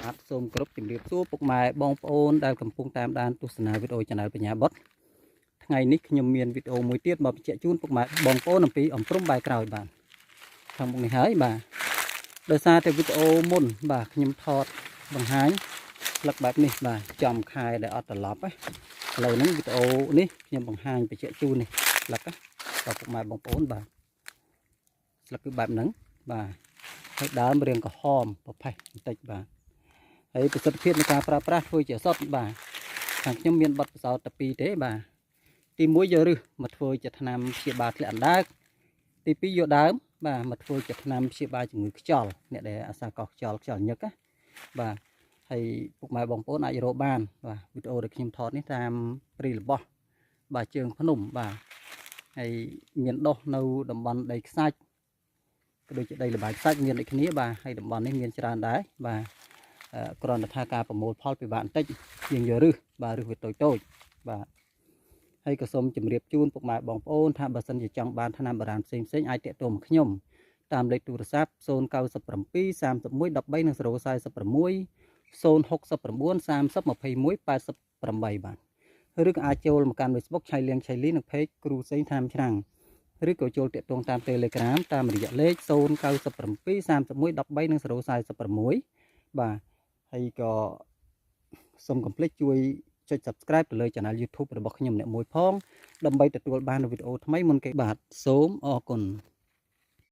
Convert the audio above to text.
បាទសូមគោរពជំរាបសួរពុកម៉ែបងប្អូនដែលកំពុងតាមដានទស្សនាវីដេអូ Channel បញ្ញាបុត្រថ្ងៃនេះខ្ញុំមានវីដេអូមួយទៀតមកបញ្ជាក់ជូនពុកម៉ែបងប្អូនអំពីអំព្រំបែកក្រោយបាទខាងមុខនេះហើយបាទដោយសារតែវីដេអូមុនបាទខ្ញុំថតបង្ហាញស្លឹកបែបនេះបាទចំខែដែលអត់ត្រឡប់ឥឡូវនេះវីដេអូនេះខ្ញុំបង្ហាញបញ្ជាក់ជូននេះស្លឹកដល់ពុកម៉ែបងប្អូនបាទស្លឹកគឺបែបហ្នឹងបាទហើយដើមរាងក្រហមប្រផេះបន្តិចបាទហើយប្រសិទ្ធភាពនៃការប្រើប្រាស់ធ្វើជាសុទ្ធបាទខាងខ្ញុំមានបទពិសោធន៍តែពីរទេបាទទី1យកឫសមកធ្វើជាថ្នាំព្យាបាលធ្លាក់អណ្ដើកទី2យកដើមបាទមកធ្វើជាថ្នាំព្យាបាលជំងឺខ្យល់អ្នកដែលអាសាកោសខ្យល់ញឹកណាបាទហើយពុកម៉ែបងប្អូនអាចរកបានបាទវីដេអូដែលខ្ញុំថតនេះតាមព្រីរបស់បាទជើងភ្នំបាទហើយមានដុះនៅតំបន់ដីខ្សាច់ក៏ដូចជាដីល្បាយខ្សាច់មានដូចគ្នាបាទហើយតំបន់នេះមានច្រើនដែរបាទគ្រាន់តែថាការប្រមូលផលពិបាកបន្តិចជាងយកឫសបាទឫសវាតូចបាទហើយក៏សូមជម្រាបជូនពុកម៉ែបងប្អូនថាបើសិនជាចង់បានថ្នាំបារាំងផ្សេងអាចតាក់ទងមកខ្ញុំតាមលេខទូរស័ព្ទ097 31 13 046 069 30 21 88បាទឬក៏អាចចូលមកកាន់ Facebook ឆៃលៀងឆៃលីនិង Page គ្រូសេងថ្នាំឆ្នាំងឬក៏ចូលតាក់ទងតាម Telegram តាមរយៈលេខ097 31 13 046បាទហើយក៏សូមកុំភ្លេចជួយចុច Subscribe ទៅលើ Channel YouTube របស់ខ្ញុំអ្នកមួយផងដើម្បីទទួលបានវីដេអូថ្មីមុនគេបាទសូមអរគុណ